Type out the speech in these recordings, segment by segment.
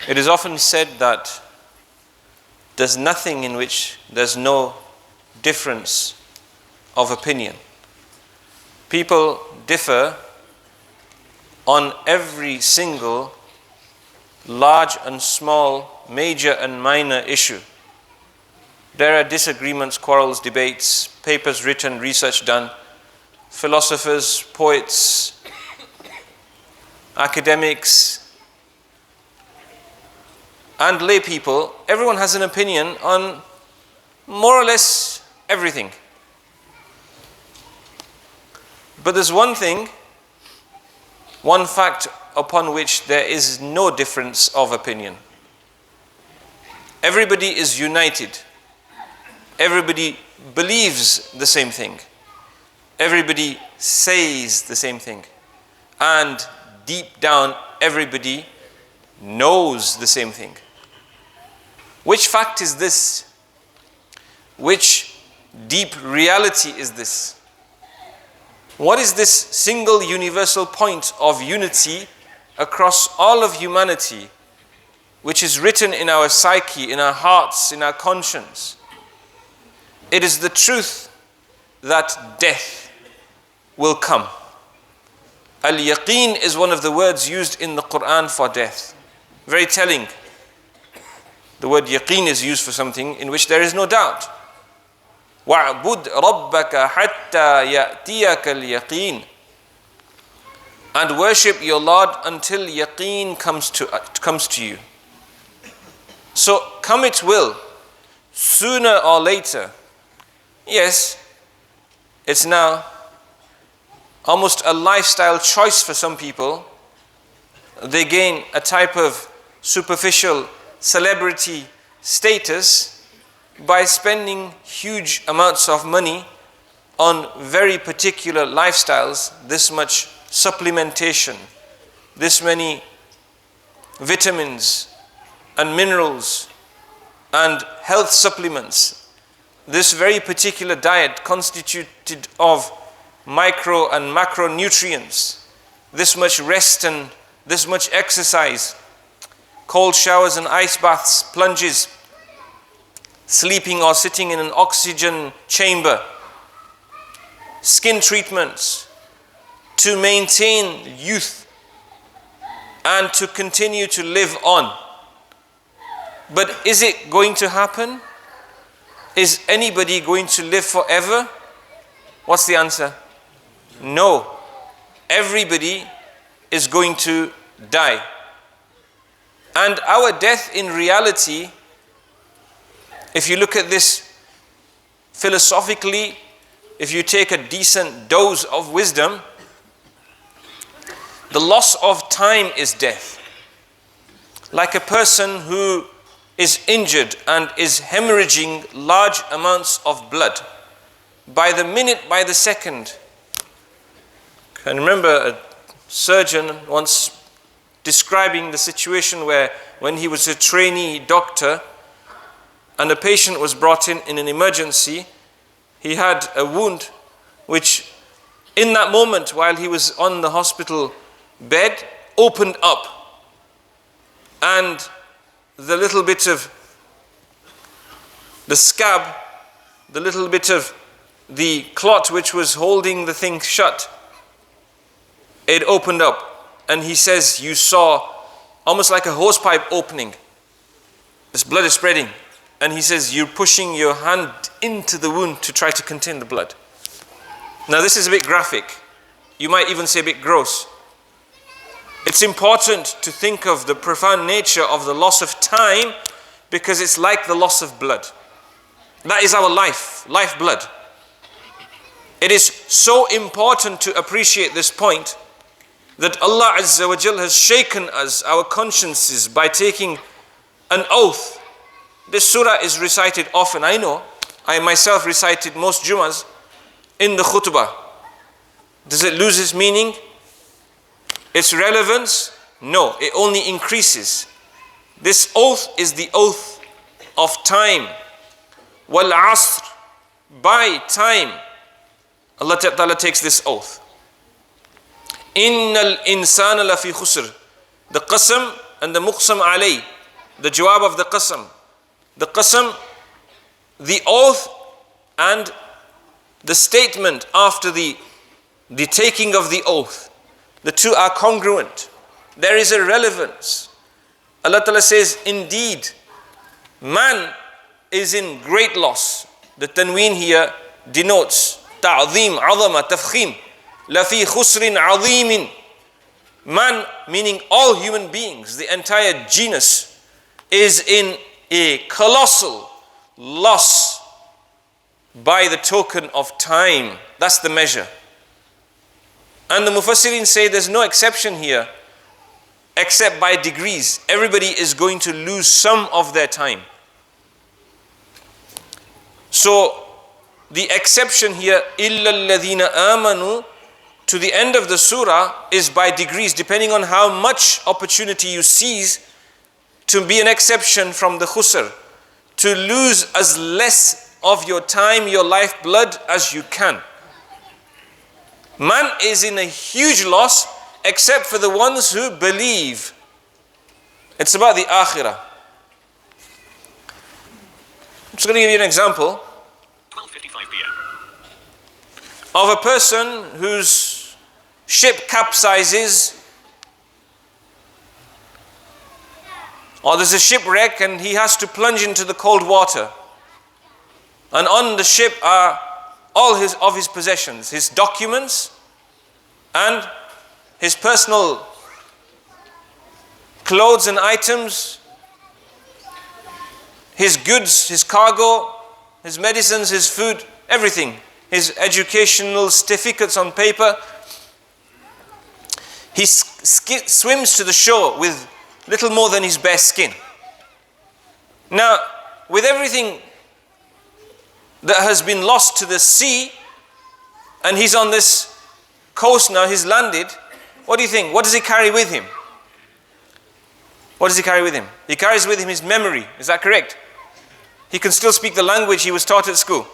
It is often said that there's nothing in which there's no difference of opinion. People differ on every single large and small, major and minor issue. There are disagreements, quarrels, debates, papers written, research done, philosophers, poets, academics, and lay people. Everyone has an opinion on more or less everything. But there's one thing, one fact upon which there is no difference of opinion. Everybody is united. Everybody believes the same thing. Everybody says the same thing. And deep down, everybody knows the same thing. Which fact is this? Which deep reality is this? What is this single universal point of unity across all of humanity, which is written in our psyche, in our hearts, in our conscience? It is the truth that death will come. Al-yaqeen is one of the words used in the Quran for death. Very telling. The word yaqeen is used for something in which there is no doubt. وَاعْبُدْ رَبَّكَ حَتَّى يَأْتِيَكَ الْيَقِينَ. And worship your Lord until yaqeen comes to you. So come it will, sooner or later. Yes, it's now almost a lifestyle choice for some people. They gain a type of superficial celebrity status by spending huge amounts of money on very particular lifestyles, this much supplementation, this many vitamins and minerals and health supplements, this very particular diet constituted of micro and macronutrients, this much rest and this much exercise, cold showers and ice baths, plunges, sleeping or sitting in an oxygen chamber, skin treatments to maintain youth and to continue to live on. But is it going to happen? Is anybody going to live forever? What's the answer? No. Everybody is going to die. And our death in reality, if you look at this philosophically, if you take a decent dose of wisdom, the loss of time is death. Like a person who is injured and is hemorrhaging large amounts of blood. By the minute, by the second. I can remember a surgeon once describing the situation where when he was a trainee doctor and a patient was brought in an emergency, he had a wound which in that moment while he was on the hospital bed opened up, and the little bit of the scab, the little bit of the clot which was holding the thing shut, it opened up. And he says, you saw almost like a hosepipe opening. This blood is spreading. And he says, you're pushing your hand into the wound to try to contain the blood. Now this is a bit graphic. You might even say a bit gross. It's important to think of the profound nature of the loss of time, because it's like the loss of blood. That is our lifeblood. It is so important to appreciate this point, that Allah Azza wa Jal has shaken us, our consciences, by taking an oath. This surah is recited often. I know, I myself recited most Jumu'ahs in the khutbah. Does it lose its meaning? Its relevance? No, it only increases. This oath is the oath of time. Wal asr, by time. Allah Ta'ala takes this oath. Innal insana lafi khusr. The qasam and the muqsam alay. The jawab of the qasam. The qasam, the oath, and the statement after the taking of the oath. The two are congruent. There is a relevance. Allah Ta'ala says, indeed, man is in great loss. The tanween here denotes ta'zim, azama, tafkhim. Lafi khusrin azimin. Man, meaning all human beings, the entire genus, is in a colossal loss by the token of time. That's the measure. And the Mufassirin say there's no exception here except by degrees. Everybody is going to lose some of their time. So the exception here, إِلَّا الَّذِينَ آمَنُوا, to the end of the surah is by degrees, depending on how much opportunity you seize to be an exception from the khusr, to lose as less of your time, your lifeblood as you can. Man is in a huge loss except for the ones who believe. It's about the akhirah. I'm just going to give you an example 12:55 p.m. of a person whose ship capsizes, or there's a shipwreck and he has to plunge into the cold water. And on the ship are all of his possessions, his documents and his personal clothes and items, his goods, his cargo, his medicines, his food, everything, his educational certificates on paper. He swims to the shore with little more than his bare skin. Now, with everything that has been lost to the sea, and he's on this coast now, he's landed, what do you think? What does he carry with him? What does he carry with him? He carries with him his memory. Is that correct? He can still speak the language he was taught at school.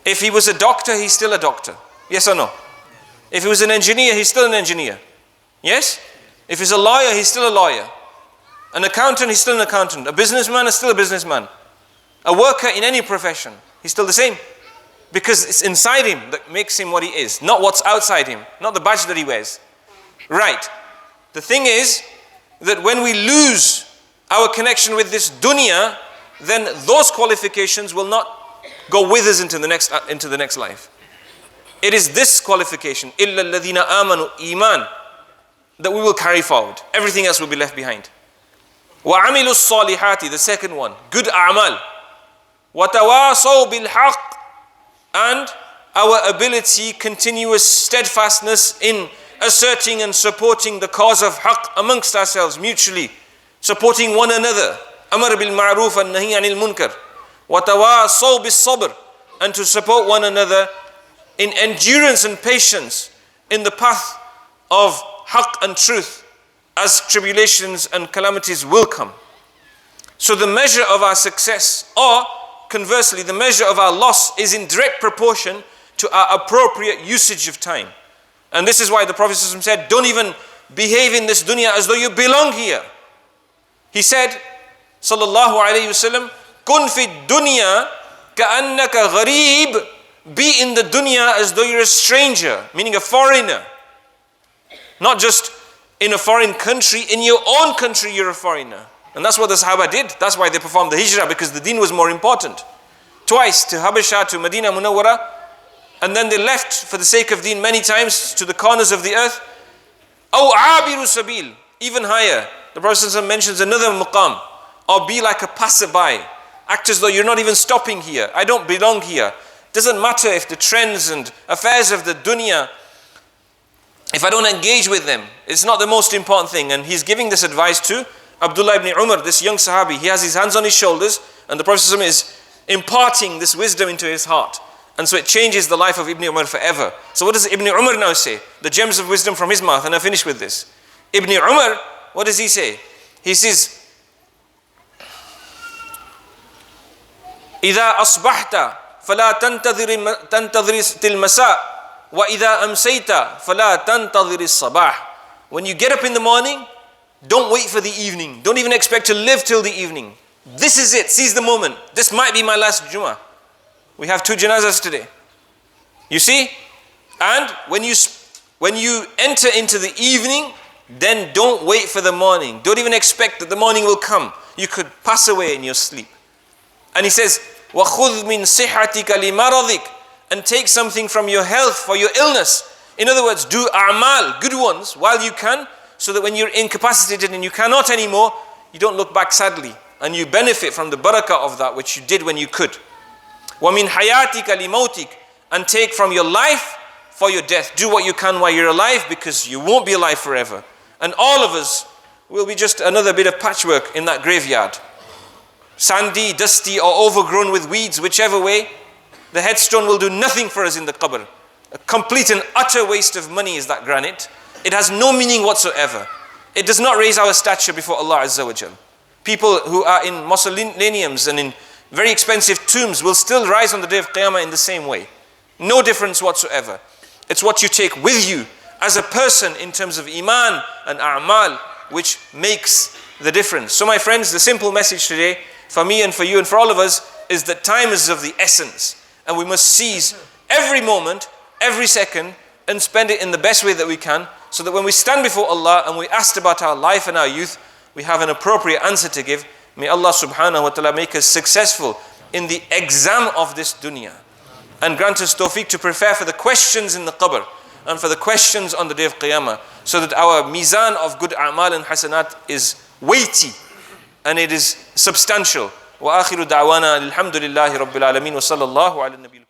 If he was a doctor, he's still a doctor. Yes or no? If he was an engineer, he's still an engineer. Yes? If he's a lawyer, he's still a lawyer. An accountant, he's still an accountant. A businessman is still a businessman. A worker in any profession, he's still the same. Because it's inside him that makes him what he is, not what's outside him, not the badge that he wears. Right. The thing is that when we lose our connection with this dunya, then those qualifications will not go with us into the next life. It is this qualification, إِلَّا الَّذِينَ آمَنُوا إِيمَانًا, that we will carry forward. Everything else will be left behind. وَعَمِلُوا الصَّالِحَاتِ, the second one, good a'mal. وَتَوَاصَوْا بِالْحَقِّ, and our ability, continuous steadfastness in asserting and supporting the cause of haqq amongst ourselves mutually, supporting one another. Amar bil ma'ruf and nahi anil munkar. وَتَوَاصَوْا بِالصَّبْرِ, and to support one another in endurance and patience in the path of haqq and truth, as tribulations and calamities will come. So the measure of our success, or conversely, the measure of our loss, is in direct proportion to our appropriate usage of time. And this is why the Prophet ﷺ said, don't even behave in this dunya as though you belong here. He said, sallallahu alayhi wasallam, kun fi dunya ka'annaka gharib, be in the dunya as though you're a stranger, meaning a foreigner. Not just in a foreign country, in your own country you're a foreigner. And that's what the Sahaba did. That's why they performed the hijrah, because the deen was more important. Twice to Habasha, to Medina Munawwara, and then they left for the sake of deen many times to the corners of the earth. Aw abiru sabil, even higher. The Prophet ﷺ mentions another maqam, or be like a passerby. Act as though you're not even stopping here. I don't belong here. Doesn't matter if the trends and affairs of the dunya, if I don't engage with them, it's not the most important thing. And he's giving this advice to Abdullah ibn Umar, this young Sahabi. He has his hands on his shoulders, and the Prophet ﷺ is imparting this wisdom into his heart. And so it changes the life of Ibn Umar forever. So what does Ibn Umar now say? The gems of wisdom from his mouth, and I finish with this. Ibn Umar, what does he say? He says, إِذَا أَصْبَحْتَ فَلَا تَنْتَظِرِ الْمَسَاء وَإِذَا أَمْسَيْتَ فَلَا تَنْتَظِرِ الصَّبَاحِ. When you get up in the morning, don't wait for the evening. Don't even expect to live till the evening. This is it. Seize the moment. This might be my last Jummah. We have 2 janazas today. You see? And when you enter into the evening, then don't wait for the morning. Don't even expect that the morning will come. You could pass away in your sleep. And he says, وَخُذْ مِنْ صِحَّتِكَ لِمَرَضِكَ. And take something from your health for your illness. In other words, do a'mal, good ones, while you can, so that when you're incapacitated and you cannot anymore, you don't look back sadly. And you benefit from the barakah of that which you did when you could. وَمِنْ حَيَاتِكَ لِمَوْتِكَ. And take from your life for your death. Do what you can while you're alive, because you won't be alive forever. And all of us will be just another bit of patchwork in that graveyard. Sandy, dusty, or overgrown with weeds, whichever way. The headstone will do nothing for us in the qabr. A complete and utter waste of money is that granite. It has no meaning whatsoever. It does not raise our stature before Allah Azza wa Jal. People who are in mausoleums and in very expensive tombs will still rise on the day of Qiyamah in the same way. No difference whatsoever. It's what you take with you as a person in terms of iman and a'mal which makes the difference. So my friends, the simple message today for me and for you and for all of us is that time is of the essence. And we must seize every moment, every second, and spend it in the best way that we can, so that when we stand before Allah and we asked about our life and our youth, we have an appropriate answer to give. May Allah subhanahu wa ta'ala make us successful in the exam of this dunya, and grant us tawfiq to prepare for the questions in the qabr and for the questions on the day of Qiyamah, so that our mizan of good a'mal and hasanat is weighty and it is substantial. وآخر دعوانا الحمد لله رب العالمين وصلى الله على النبي